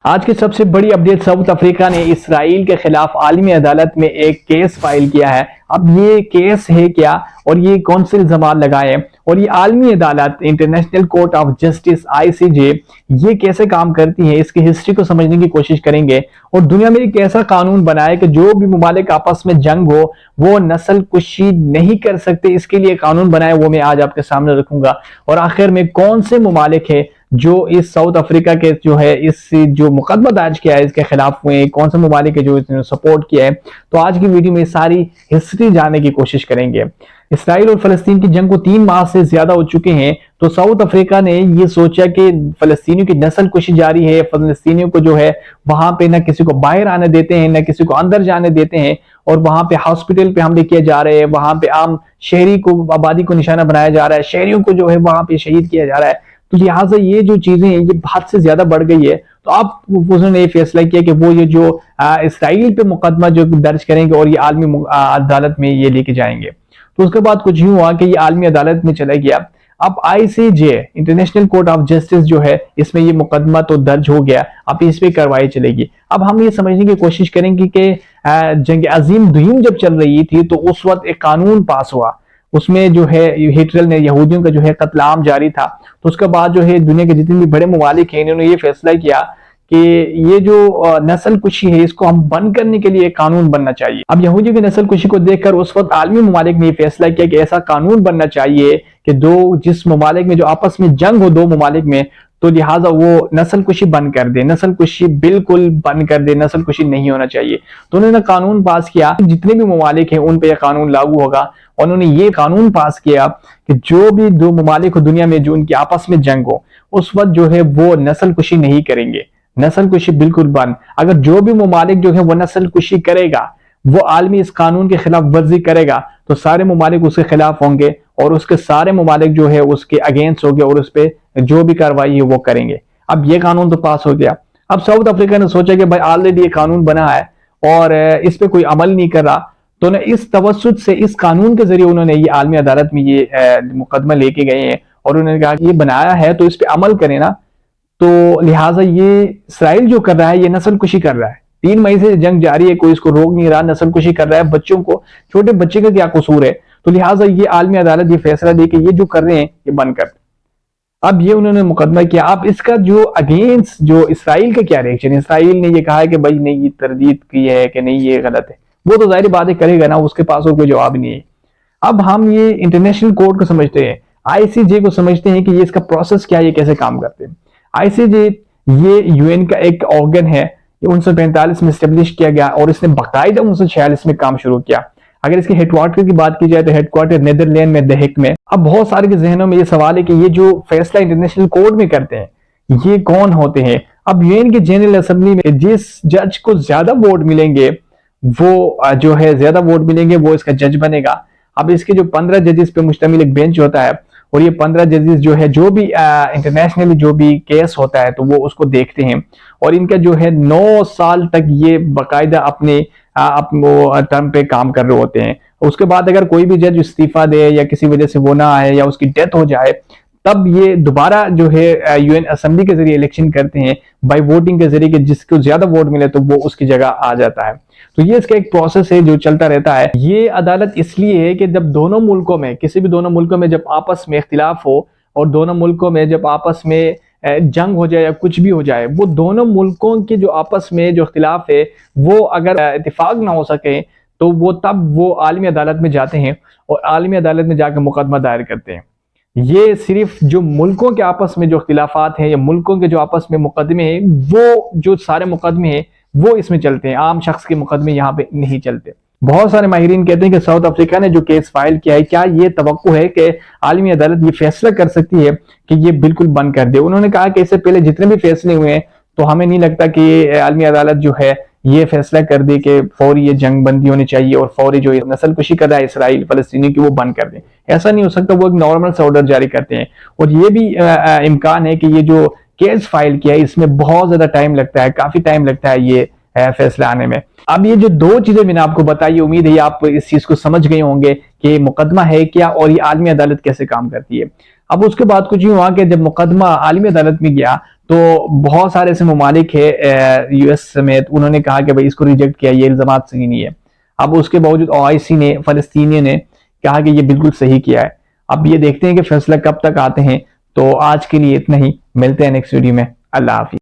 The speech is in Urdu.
آج کی سب سے بڑی اپڈیٹ، ساؤتھ افریقہ نے اسرائیل کے خلاف عالمی عدالت میں ایک کیس فائل کیا ہے۔ اب یہ کیس ہے کیا اور یہ کون سے الزامات لگائے اور یہ عالمی عدالت international court of justice ICJ یہ کیسے کام کرتی ہے، اس کی ہسٹری کو سمجھنے کی کوشش کریں گے اور دنیا میں ایک ایسا قانون بنائے کہ جو بھی ممالک آپس میں جنگ ہو وہ نسل کشی نہیں کر سکتے، اس کے لیے قانون بنائے، وہ میں آج آپ کے سامنے رکھوں گا۔ اور آخر میں کون سے ممالک ہیں جو اس ساؤتھ افریقہ کے اس جو مقدمہ درج کیا ہے اس کے خلاف ہوئے، کون سے ممالک ہے جو اس نے سپورٹ کیا ہے، تو آج کی ویڈیو میں ساری ہسٹری جاننے کی کوشش کریں گے۔ اسرائیل اور فلسطین کی جنگ کو 3 ماہ سے زیادہ ہو چکے ہیں، تو ساؤتھ افریقہ نے یہ سوچا کہ فلسطینیوں کی نسل کشی جاری ہے، فلسطینیوں کو وہاں پہ نہ کسی کو باہر آنے دیتے ہیں نہ کسی کو اندر جانے دیتے ہیں، اور وہاں پہ ہاسپٹل پہ حملے کیے جا رہے ہیں، وہاں پہ عام شہری کو، آبادی کو نشانہ بنایا جا رہا ہے، شہریوں کو وہاں پہ شہید کیا جا رہا ہے۔ تو لہٰذا یہ جو چیزیں ہیں یہ حد سے زیادہ بڑھ گئی ہے، تو اب انہوں نے یہ فیصلہ کیا کہ وہ یہ اسرائیل پہ مقدمہ درج کریں گے اور یہ عالمی عدالت میں یہ لے کے جائیں گے۔ تو اس کے بعد کچھ یوں ہوا کہ یہ عالمی عدالت میں چلا گیا۔ اب ICJ international court of justice اس میں یہ مقدمہ تو درج ہو گیا، اب اس پہ کارروائی چلے گی۔ اب ہم یہ سمجھنے کی کوشش کریں گے کہ جنگ عظیم دوئم جب چل رہی تھی تو اس وقت ایک قانون پاس ہوا، اس میں ہٹلر نے یہودیوں کا قتل عام جاری تھا، تو اس کے بعد دنیا کے جتنے بھی بڑے ممالک ہیں انہوں نے یہ فیصلہ کیا کہ یہ جو نسل کشی ہے اس کو ہم بند کرنے کے لیے ایک قانون بننا چاہیے۔ اب یہودیوں کی نسل کشی کو دیکھ کر اس وقت عالمی ممالک نے یہ فیصلہ کیا کہ ایسا قانون بننا چاہیے کہ جس ممالک میں جو آپس میں جنگ ہو دو ممالک میں، تو لہٰذا وہ نسل کشی بند کر دے، نسل کشی بالکل بند کر دے، نسل کشی نہیں ہونا چاہیے۔ تو انہوں نے قانون پاس کیا، جتنے بھی ممالک ہیں ان پہ یہ قانون لاگو ہوگا، اور انہوں نے یہ قانون پاس کیا کہ جو بھی 2 ممالک ہو دنیا میں جو ان کی آپس میں جنگ ہو، اس وقت وہ نسل کشی نہیں کریں گے، نسل کشی بالکل بند۔ اگر جو بھی ممالک وہ نسل کشی کرے گا، وہ عالمی اس قانون کے خلاف ورزی کرے گا، تو سارے ممالک اس کے خلاف ہوں گے اور اس کے سارے ممالک اس کے اگینسٹ ہو گے اور اس پہ جو بھی کارروائی ہے وہ کریں گے۔ اب یہ قانون تو پاس ہو گیا۔ اب ساؤتھ افریقہ نے سوچا کہ بھائی آلریڈی یہ قانون بنا ہے اور اس پہ کوئی عمل نہیں کر رہا، تو اس توسط سے، اس قانون کے ذریعے انہوں نے یہ عالمی عدالت میں یہ مقدمہ لے کے گئے ہیں اور انہوں نے کہا کہ یہ بنایا ہے تو اس پہ عمل کریں نا، تو لہٰذا یہ اسرائیل جو کر رہا ہے یہ نسل کشی کر رہا ہے۔ 3 مئی سے جنگ جاری ہے، کوئی اس کو روک نہیں رہا، نسل کشی کر رہا ہے، بچوں کو، چھوٹے بچے کا کیا قصور ہے؟ تو لہٰذا یہ عالمی عدالت یہ فیصلہ دے کہ یہ جو کر رہے ہیں یہ بند کر دیں۔ اب یہ انہوں نے مقدمہ کیا۔ اب اس کا اگینسٹ اسرائیل کا کیا ریئیکشن؟ اسرائیل نے یہ کہا ہے کہ بھائی نہیں، یہ تردید کی ہے کہ نہیں یہ غلط ہے، وہ تو ظاہری باتیں کرے گا نا، اس کے پاس کوئی جواب نہیں ہے۔ اب ہم یہ انٹرنیشنل کورٹ کو سمجھتے ہیں، ICJ کو سمجھتے ہیں کہ یہ اس کا پروسیس کیا ہے، یہ کیسے کام کرتے ہیں۔ ICJ یہ UN کا ایک آرگن ہے، یہ 1945 میں اسٹیبلش کیا گیا اور اس نے باقاعدہ 1946 میں کام شروع کیا۔ اگر اس کے ہیڈ کوارٹر کی بات کی جائے تو ہیڈ کوارٹر نیدرلینڈ میں دہیگ میں۔ اب بہت سارے کے ذہنوں میں یہ سوال ہے کہ یہ جو فیصلہ انٹرنیشنل کورٹ میں کرتے ہیں یہ کون ہوتے ہیں؟ اب UN کی جنرل اسمبلی میں جس جج کو زیادہ ووٹ ملیں گے وہ زیادہ ووٹ ملیں گے وہ اس کا جج بنے گا۔ اب اس کے 15 ججز پہ مشتمل ایک بینچ ہوتا ہے اور یہ 15 ججز جو بھی انٹرنیشنلی جو بھی کیس ہوتا ہے تو وہ اس کو دیکھتے ہیں، اور ان کا 9 سال تک یہ باقاعدہ اپنے ٹرم پہ کام کر رہے ہوتے ہیں۔ اس کے بعد اگر کوئی بھی جج استعفیٰ دے یا کسی وجہ سے وہ نہ آئے یا اس کی ڈیتھ ہو جائے، تب یہ دوبارہ UN اسمبلی کے ذریعے الیکشن کرتے ہیں بائی ووٹنگ کے ذریعے، کہ جس کو زیادہ ووٹ ملے تو وہ اس کی جگہ آ جاتا ہے۔ تو یہ اس کا ایک پروسیس ہے جو چلتا رہتا ہے۔ یہ عدالت اس لیے ہے کہ جب دونوں ملکوں میں، کسی بھی دونوں ملکوں میں جب آپس میں اختلاف ہو اور دونوں ملکوں میں جب آپس میں جنگ ہو جائے یا کچھ بھی ہو جائے، وہ دونوں ملکوں کے جو آپس میں جو اختلاف ہے وہ اگر اتفاق نہ ہو سکے تو تب وہ عالمی عدالت میں جاتے ہیں اور عالمی عدالت میں جا کے مقدمہ دائر کرتے ہیں۔ یہ صرف جو ملکوں کے آپس میں جو اختلافات ہیں یا ملکوں کے جو آپس میں مقدمے ہیں، وہ جو سارے مقدمے ہیں وہ اس میں چلتے ہیں، عام شخص کے مقدمے یہاں پہ نہیں چلتے۔ بہت سارے ماہرین کہتے ہیں کہ ساؤتھ افریقہ نے جو کیس فائل کیا ہے، کیا یہ توقع ہے کہ عالمی عدالت یہ فیصلہ کر سکتی ہے کہ یہ بالکل بند کر دے؟ انہوں نے کہا کہ اس سے پہلے جتنے بھی فیصلے ہوئے ہیں تو ہمیں نہیں لگتا کہ عالمی عدالت یہ فیصلہ کر دے کہ فوری یہ جنگ بندی ہونی چاہیے اور فوری جو نسل کشی کر رہا ہے اسرائیل فلسطینی کی وہ بند کر دیں۔ ایسا نہیں ہو سکتا، وہ ایک نارمل سے آرڈر جاری کرتے ہیں، اور یہ بھی امکان ہے کہ یہ جو کیس فائل کیا ہے اس میں بہت زیادہ ٹائم لگتا ہے، کافی ٹائم لگتا ہے یہ فیصلہ آنے میں۔ اب یہ جو 2 چیزیں میں نے آپ کو بتائی، امید ہے آپ اس چیز کو سمجھ گئے ہوں گے کہ مقدمہ ہے کیا اور یہ عالمی عدالت کیسے کام کرتی ہے۔ اب اس کے بعد کچھ یوں ہوا کہ جب مقدمہ عالمی عدالت میں گیا تو بہت سارے ایسے ممالک ہے یو ایس سمیت، انہوں نے کہا کہ بھائی اس کو ریجیکٹ کیا، یہ الزامات صحیح نہیں ہے۔ اب اس کے باوجود OIC نے، فلسطینی نے کہا کہ یہ بالکل صحیح کیا ہے۔ اب یہ دیکھتے ہیں کہ فیصلہ کب تک آتے ہیں۔ تو آج کے لیے اتنا ہی، ملتے ہیں نیکسٹ ویڈیو میں۔ اللہ حافظ۔